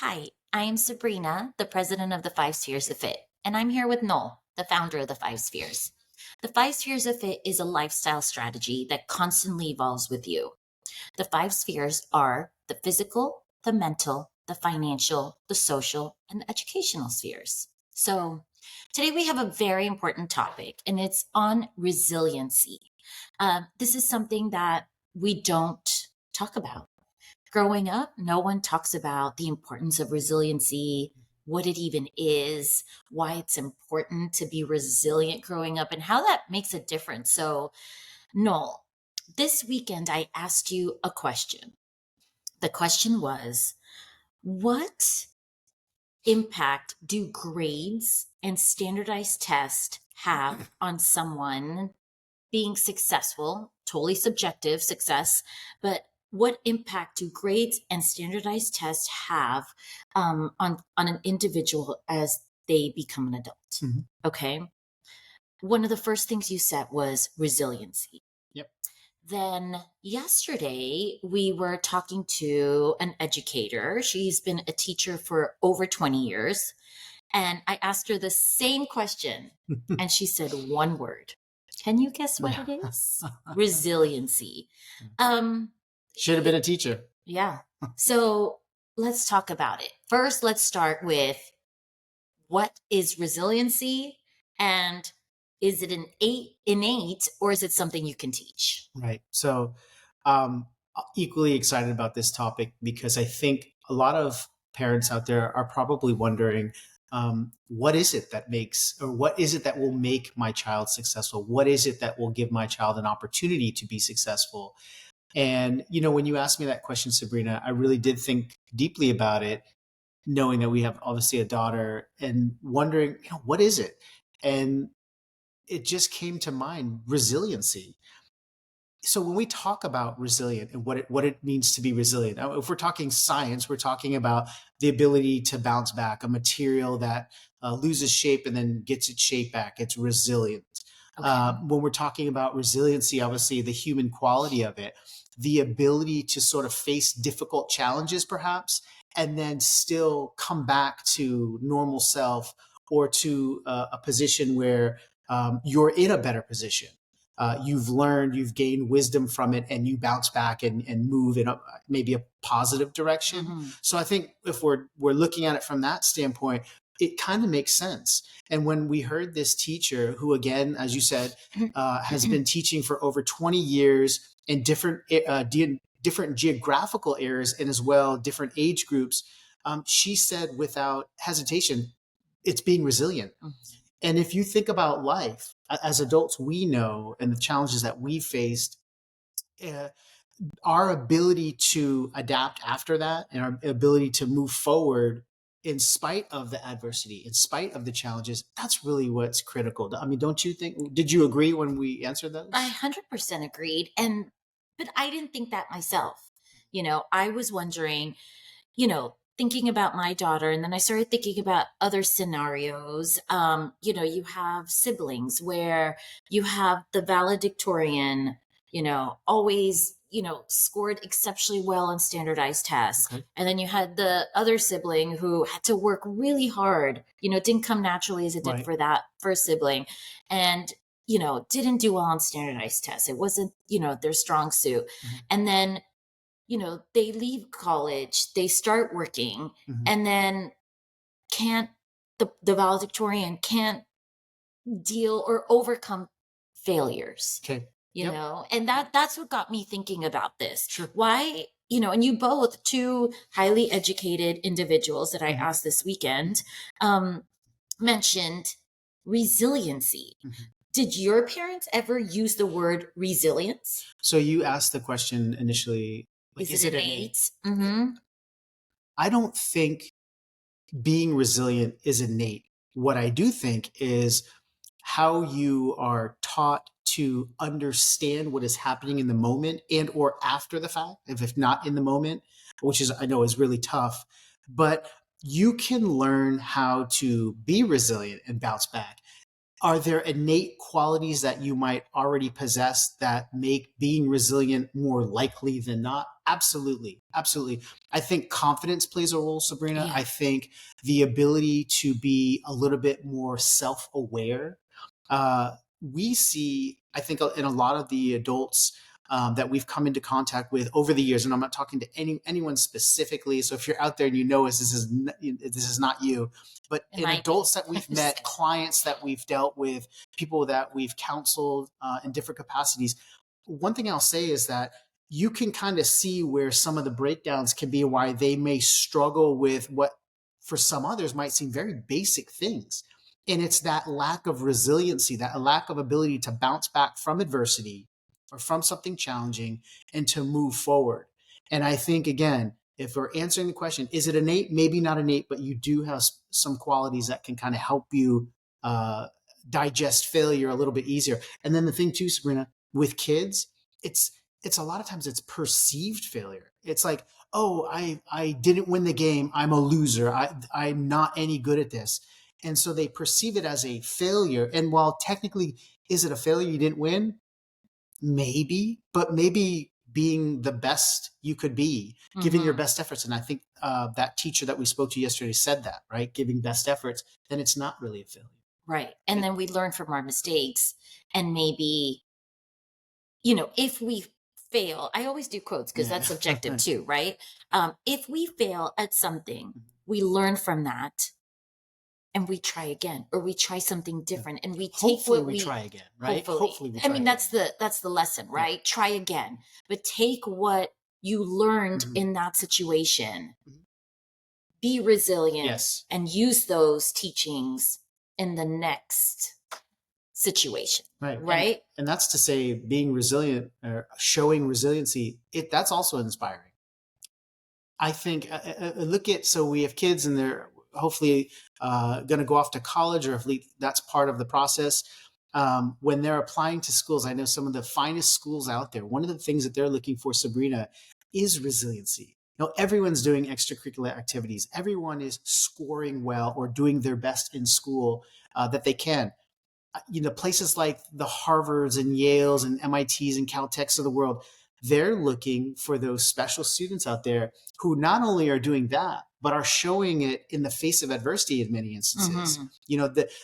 Hi, I am Sabrina, the president of the Five Spheres of Fit, and I'm here with Noel, the founder of the Five Spheres. The Five Spheres of Fit is a lifestyle strategy that constantly evolves with you. The five spheres are the physical, the mental, the financial, the social, and the educational spheres. So, today we have a very important topic, and it's on resiliency. This is something that we don't talk about. Growing up, no one talks about the importance of resiliency, what it even is, why it's important to be resilient growing up, and how that makes a difference. So, Noel, this weekend I asked you a question. The question was, what impact do grades and standardized tests have on someone being successful? Totally subjective success, but what impact do grades and standardized tests have on an individual as they become an adult? Mhm. Okay. One of the first things you said was resiliency. Yep. Then yesterday, we were talking to an educator. She's been a teacher for over 20 years. And I asked her the same question, and she said one word. Can you guess what Yeah. it is? Resiliency. Um, Should have been a teacher. yeah. So let's talk about it. First, let's start with what is resiliency, and is it innate, or is it something you can teach? Right. So, um, equally excited about this topic because I think a lot of parents out there are probably wondering, what is it that makes, or what is it that will make my child successful? What is it that will give my child an opportunity to be successful? And, when you asked me that question, Sabrina, I really did think deeply about it, knowing that we have obviously a daughter and wondering, what is it? And it just came to mind, resiliency. So when we talk about resilient and what it means to be resilient, now, if we're talking science, we're talking about the ability to bounce back, a material that loses shape and then gets its shape back. It's resilient. Okay. When we're talking about resiliency, obviously the human quality of it, the ability to sort of face difficult challenges, perhaps, and then still come back to normal self or to a position where you're in a better position. You've learned, you've gained wisdom from it, and you bounce back and move in maybe a positive direction. Hmm. So I think if we're looking at it from that standpoint, it kind of makes sense. And when we heard this teacher, who again, as you said, has been teaching for over 20 years in different geographical areas and as well different age groups, she said without hesitation, it's being resilient. And if you think about life, as adults, we know and the challenges that we faced, uh, our ability to adapt after that and our ability to move forward in spite of the adversity, in spite of the challenges, that's really what's critical. I mean, don't you think? Did you agree when we answered I those? 100% agreed. But I didn't think that myself. I was wondering, thinking about my daughter, and then I started thinking about other scenarios. You have siblings where you have the valedictorian, always, scored exceptionally well on standardized tests. Okay. And then you had the other sibling who had to work really hard. It didn't come naturally as it did Right. for that first sibling. And didn't do well on standardized tests. It wasn't, their strong suit. Mhm. And then, they leave college, they start working, Mhm. and then can't, the valedictorian can't deal or overcome failures, Okay. Yep. and that's what got me thinking about this. Sure. Why, and you both, two highly educated individuals that I Mhm. asked this weekend, um, mentioned resiliency. Mhm. Did your parents ever use the word resilience? So you asked the question initially, like, Is it is it innate? innate? Mm-hmm. I don't think being resilient is innate. What I do think is how you are taught to understand what is happening in the moment and or after the fact, if not in the moment, which is I know is really tough, but you can learn how to be resilient and bounce back. Are there innate qualities that you might already possess that make being resilient more likely than not? Absolutely. Absolutely. I think confidence plays a role, Sabrina. I Yeah. think the ability to be a little bit more self aware. We see, I think, in a lot of the adults that we've come into contact with over the years, and I'm not talking to anyone specifically. So if you're out there and you know us, this is not you. But It in might be. adults that we've Just met, kidding. clients that we've dealt with, people that we've counseled in different capacities, one thing I'll say is that you can kind of see where some of the breakdowns can be, why they may struggle with what for some others might seem very basic things. And it's that lack of resiliency, that lack of ability to bounce back from adversity or from something challenging and to move forward. And I think, again, if we're answering the question, is it innate? Maybe not innate, but you do have some qualities that can kind of help you uh, digest failure a little bit easier. And then the thing too, Sabrina, with kids, it's it's a lot of times it's perceived failure. It's like, oh, I didn't win the game. I'm a loser. I'm not any good at this. And so they perceive it as a failure. And while technically, is it a failure you didn't win? Maybe, but maybe being the best you could be, giving your Hmm. best efforts. And I think that teacher that we spoke to yesterday said that, right? Giving best efforts, then it's not really a failure. Right. And then we learn from our mistakes, and maybe, if we fail, I always do quotes because Yeah. that's subjective too, right? If we fail at something, we learn from that and we try again, or we try something Yeah. different, and we take Hopefully what we we try again, right? hopefully, Hopefully we I try mean, again. that's the lesson, Yeah. right? Try again, but take what you learned Mhm. in that situation, Mhm. be resilient, Yes. and use those teachings in the next situation, Right. right? And that's to say being resilient or showing resiliency, that's also inspiring. I think look at, so we have kids and they're hopefully going to go off to college, or if that's part of the process. When they're applying to schools, I know some of the finest schools out there. One of the things that they're looking for, Sabrina, is resiliency. Everyone's doing extracurricular activities. Everyone is scoring well or doing their best in school that they can. Places like the Harvards and Yales and MITs and Caltechs of the world, they're looking for those special students out there who not only are doing that, but are showing it in the face of adversity in many instances. Hmm.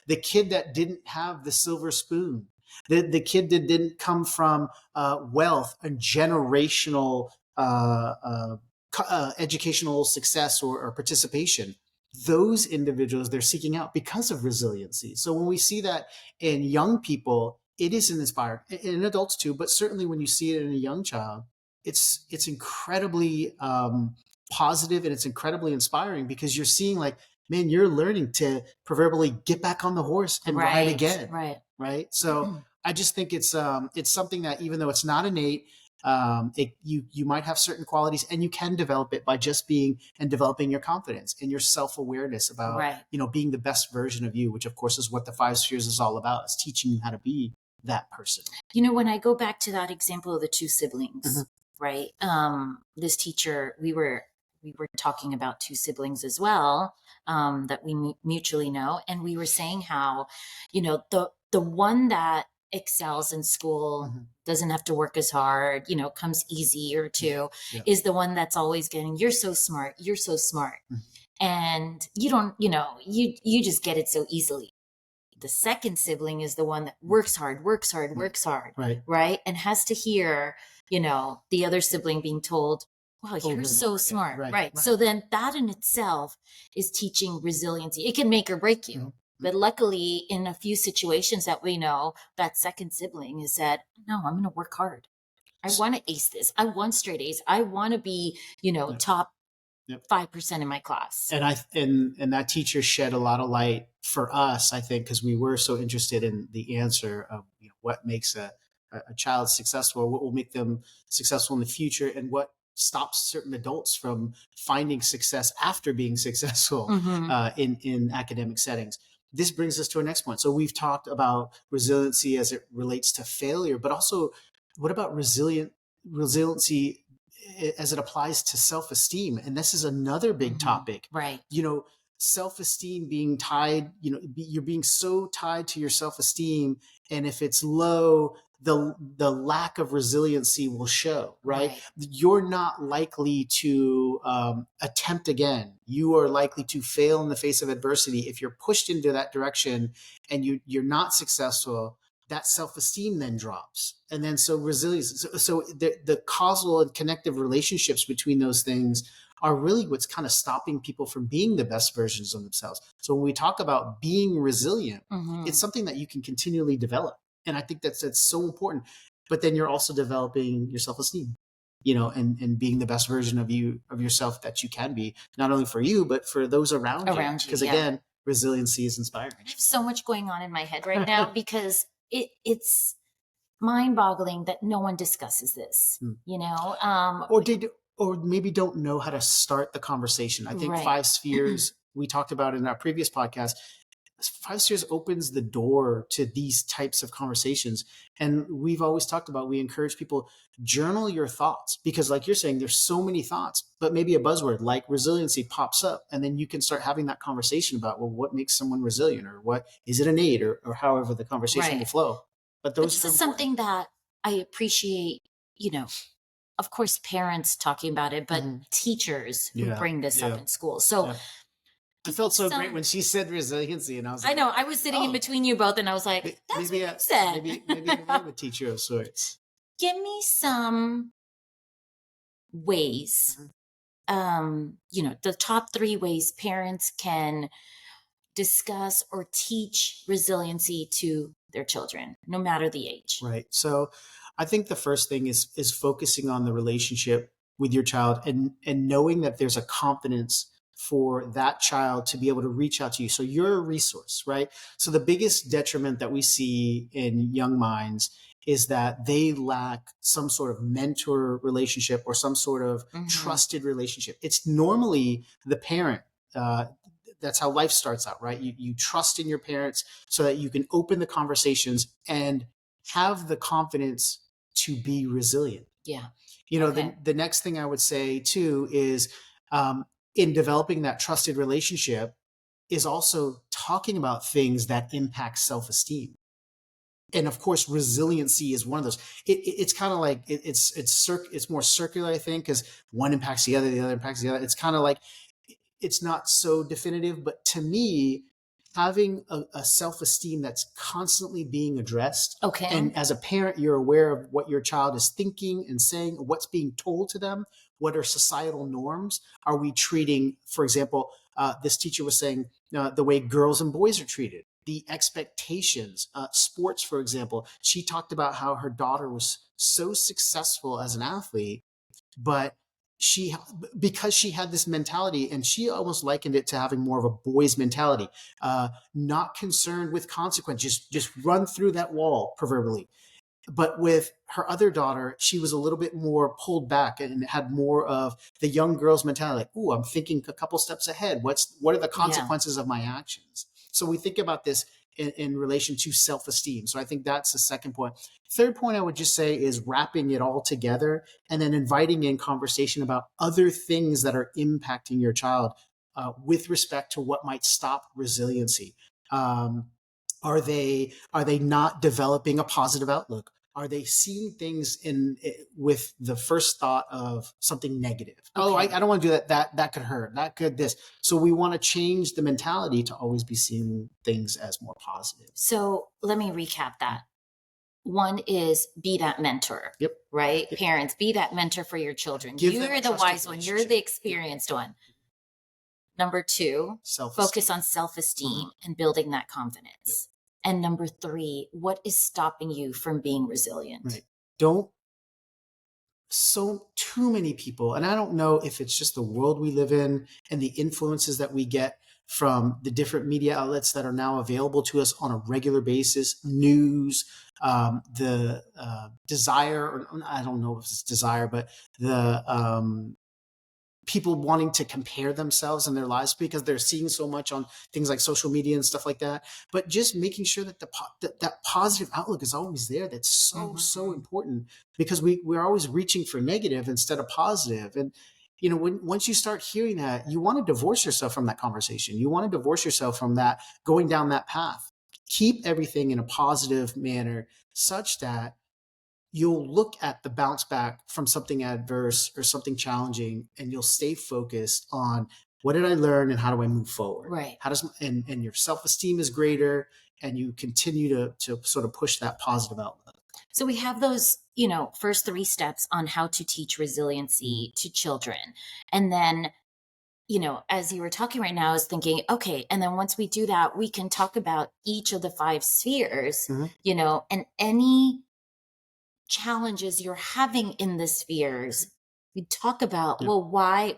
The kid that didn't have the silver spoon, the kid that didn't come from wealth and generational educational success or participation, those individuals they're seeking out because of resiliency. So when we see that in young people, it is an inspiring, in adults too, but certainly when you see it in a young child, it's incredibly positive, and it's incredibly inspiring because you're seeing, like, man, you're learning to proverbially get back on the horse and ride Right, again, right. right? So I just think it's something that, even though it's not innate, you might have certain qualities, and you can develop it by just being and developing your confidence and your self-awareness about Right. being the best version of you, which of course is what the 5 spheres is all about, is teaching you how to be that person. When I go back to that example of the two siblings, Mhm. right? This teacher, we were talking about two siblings as well, that we mutually know, and we were saying how, the one that excels in school, Mhm. doesn't have to work as hard, comes easier to, Yeah. is the one that's always getting, you're so smart, you're so smart. Mhm. And you don't, you just get it so easily. The second sibling is the one that works hard, works hard, Right. works hard, Right. right? And has to hear, the other sibling being told, wow, you're Over and so over again. smart, Right. right? Right. So then that in itself is teaching resiliency. It can make or break you. Mhm. But luckily, in a few situations that we know, that second sibling has said, no, I'm going to work hard. I S- want to ace this. I want straight A's. I want to be, Yep. top Yep. 5% in my class. And that teacher shed a lot of light for us, I think, because we were so interested in the answer of what makes a child successful, what will make them successful in the future, and what stops certain adults from finding success after being successful Hmm. in academic settings. This brings us to our next point. So we've talked about resiliency as it relates to failure, but also what about resiliency as it applies to self-esteem? And this is another big Hmm. topic. Right. Self-esteem being tied, you're being so tied to your self-esteem, and if it's low, the lack of resiliency will show, right? Right. You're not likely to attempt again. You are likely to fail in the face of adversity. If you're pushed into that direction and you're not successful, that self-esteem then drops. And then so resilience, so the causal and connective relationships between those things are really what's kind of stopping people from being the best versions of themselves. So when we talk about being resilient, it's something that you can continually develop. And I think that's so important. But then you're also developing your self-esteem, and being the best version of yourself that you can be, not only for you, but for those around you. Around you, Because yeah. again, resiliency is inspiring. I have so much going on in my head right now because it's mind-boggling that no one discusses this, Or maybe don't know how to start the conversation. I think Right. 5 spheres we talked about in our previous podcast, 5 spheres opens the door to these types of conversations. And we've always talked about, we encourage people, journal your thoughts, because like you're saying, there's so many thoughts, but maybe a buzzword like resiliency pops up, and then you can start having that conversation about, well, what makes someone resilient, or what is it innate, or however the conversation Right. will flow. But But those this are is important. something that I appreciate, of course, parents talking about it, but teachers who Yeah, bring this up yeah, in school. So yeah. I give felt me so some- great when she said resiliency, and I was I like, know, I was sitting in oh, between you both and I was like, that's maybe what you said. maybe I'm a teacher of sorts. Give me some ways, the top 3 ways parents can discuss or teach resiliency to their children, no matter the age. Right. So I think the first thing is focusing on the relationship with your child, and knowing that there's a confidence for that child to be able to reach out to you. So you're a resource, right? So the biggest detriment that we see in young minds is that they lack some sort of mentor relationship or some sort of trusted relationship. It's normally the parent. That's how life starts out, right? You trust in your parents so that you can open the conversations and have the confidence to be resilient. Yeah. The next thing I would say too is, in developing that trusted relationship, is also talking about things that impact self-esteem. And of course, resiliency is one of those. It's kind of like it's more circular, I think, because one impacts the other impacts the other. It's kind of like, it's not so definitive, but to me, having a self-esteem that's constantly being addressed. Okay. And as a parent, you're aware of what your child is thinking and saying, what's being told to them, what are societal norms. Are we treating, for example, this teacher was saying, the way girls and boys are treated, the expectations, sports, for example. She talked about how her daughter was so successful as an athlete, but because she had this mentality, and she almost likened it to having more of a boy's mentality, not concerned with consequences, just run through that wall, proverbially. But with her other daughter, she was a little bit more pulled back and had more of the young girl's mentality, like, ooh, I'm thinking a couple steps ahead. What are the consequences of my actions? So we think about this in relation to self-esteem. So I think that's the second point. Third point I would just say is wrapping it all together and then inviting in conversation about other things that are impacting your child, with respect to what might stop resiliency. Are they not developing a positive outlook? Are they seeing things with the first thought of something negative? Okay. Oh, I don't want to do that. That could hurt. That could this. So we want to change the mentality to always be seeing things as more positive. So let me recap that. One is be that mentor. Yep. Right? Yep. Parents, be that mentor for your children. Give them You're a the trusted wise one. You're relationship. the experienced one. Number 2, focus on self-esteem and building that confidence. And number 3, what is stopping you from being resilient? Right. So too many people, and I don't know if it's just the world we live in and the influences that we get from the different media outlets that are now available to us on a regular basis, news, the desire, or I don't know if it's desire, but the people wanting to compare themselves and their lives because they're seeing so much on things like social media and stuff like that. But just making sure that that positive outlook is always there. That's so important, because we're always reaching for negative instead of positive. And once you start hearing that, you want to divorce yourself from that conversation. You want to divorce yourself from that, going down that path. Keep everything in a positive manner, such that you'll look at the bounce back from something adverse or something challenging, and you'll stay focused on what did I learn and how do I move forward? Right. How does and your self-esteem is greater, and you continue to sort of push that positive outlook. So we have those, first three steps on how to teach Mhm. resiliency to children. And then, as you were talking right now, I was thinking, okay, and then once we do that, we can talk about each of the five spheres, Mhm. and any challenges you're having in the spheres. We talk about, Yeah. well, why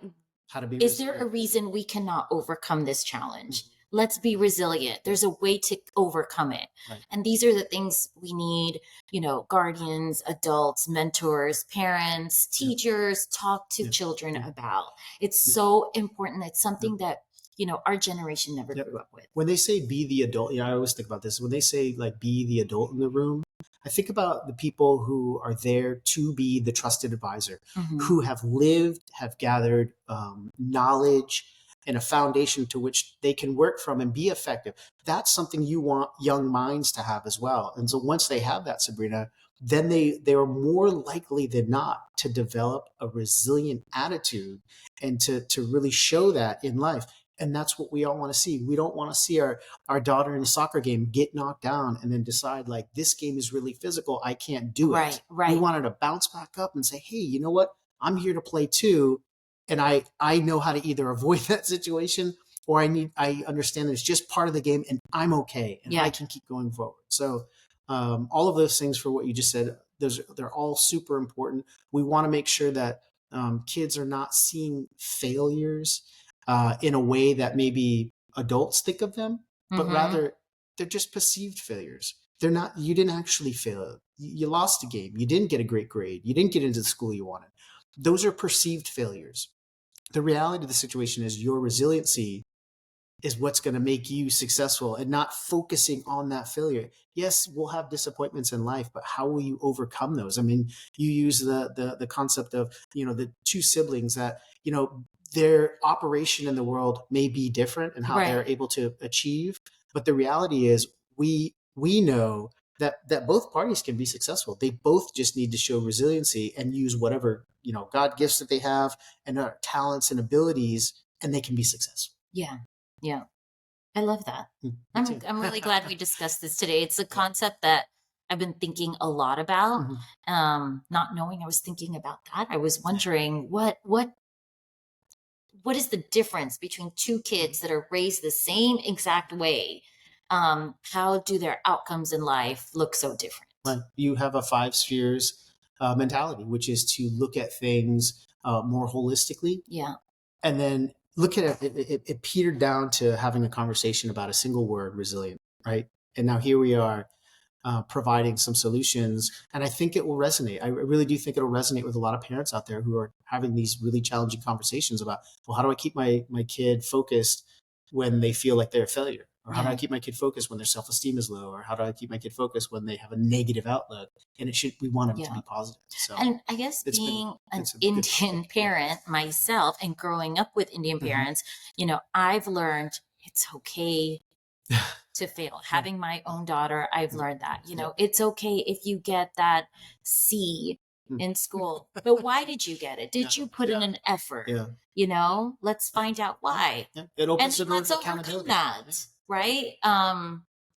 How to be is there a resilient. reason we cannot overcome this challenge? Mhm. Let's be resilient. There's a way to overcome it. Right. And these are the things we need, guardians, adults, mentors, parents, Yeah. teachers talk to Yeah. children Yeah. about. It's Yeah. so important. It's Yeah. something that, our generation never Yep. grew up with. When they say be the adult, I always think about this. When they say like be the adult in the room, I think about the people who are there to be the trusted advisor, Hmm. who have lived, have gathered knowledge and a foundation to which they can work from and be effective. That's something you want young minds to have as well. And so once they have that, Sabrina, then they are more likely than not to develop a resilient attitude and to really show that in life. And that's what we all want to see. We don't want to see our daughter in a soccer game get knocked down and then decide like this game is really physical, I can't do it. Right, We right. want her to bounce back up and say, hey, you know what, I'm here to play too, and I know how to either avoid that situation, or I understand that it's just part of the game and I'm okay and I Yeah. can keep going forward. So all of those things for what you just said, they're all super important. We want to make sure that kids are not seeing failures in a way that maybe adults think of them, but Hmm. rather they're just perceived failures. They're not, you didn't actually fail. You lost a game. You didn't get a great grade. You didn't get into the school you wanted. Those are perceived failures. The reality of the situation is your resiliency is what's going to make you successful, and not focusing on that failure. Yes, we'll have disappointments in life, but how will you overcome those? I mean, you use the concept of, the two siblings that, their operation in the world may be different and how they're Right. able to achieve, but the reality is we know that both parties can be successful. They both just need to show resiliency and use whatever, God gifts that they have and their talents and abilities, and they can be successful. Yeah. Yeah. I love that. Me I'm too. I'm really glad we discussed this today. It's a concept that I've been thinking a lot about. Mhm. Not knowing I was thinking about that, I was wondering what is the difference between two Mhm. kids that are raised the same exact way? How do their outcomes in life look so different? Right. You have a five spheres mentality, which is to look at things more holistically, Yeah. and then look at it petered down to having a conversation about a single word, resilient, right? And now here we are providing some solutions. And I think it will resonate. I really do think it'll resonate with a lot of parents out there who are having these really challenging conversations about, well, how do I keep my kid focused when they feel like they're a failure? Or how do I Yeah. keep my kid focused when their self-esteem is low? Or how do I keep my kid focused when they have a negative outlook? And we want them to Yeah. be positive. So And I guess it's been, being an it's a good Indian topic. Yeah. parent myself and growing up with Indian Mhm. parents, I've learned it's okay to fail. Yeah. Having my own daughter, I've Yeah. learned that, Yeah. it's okay if you get that C Mm. in school. But why did you get it? Yeah. Did you put in Yeah. an effort? Yeah. Let's find out Yeah. why. Yeah. It And opens then the door let's to overcome accountability. Yeah. that, right?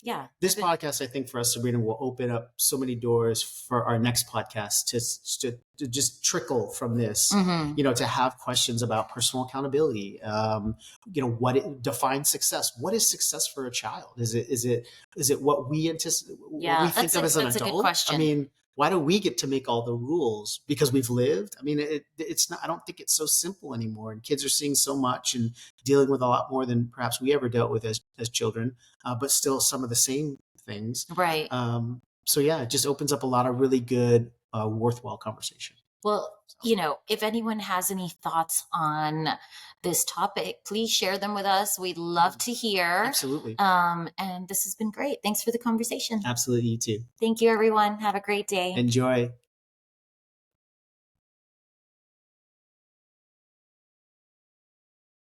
Yeah, This I've been podcast, I think, for us, Sabrina, will open up so many doors for our next podcast to just trickle from this, mhm. to have questions about personal accountability. What it defines success. What is success for a child? Is it what we anticipate, what we Yeah, think of as an that's a good adult? I question. mean, why do we get to make all the rules because we've lived? I mean, it's not. I don't think it's so simple anymore. And kids are seeing so much and dealing with a lot more than perhaps we ever dealt with as children, but still some of the same things. Right. So yeah, it just opens up a lot of really good, worthwhile conversation. Well, So, if anyone has any thoughts on this topic, please share them with us. We'd love to hear. absolutely, And this has been great. Thanks for the conversation. absolutely, you too. Thank you, everyone. Have a great day. Enjoy.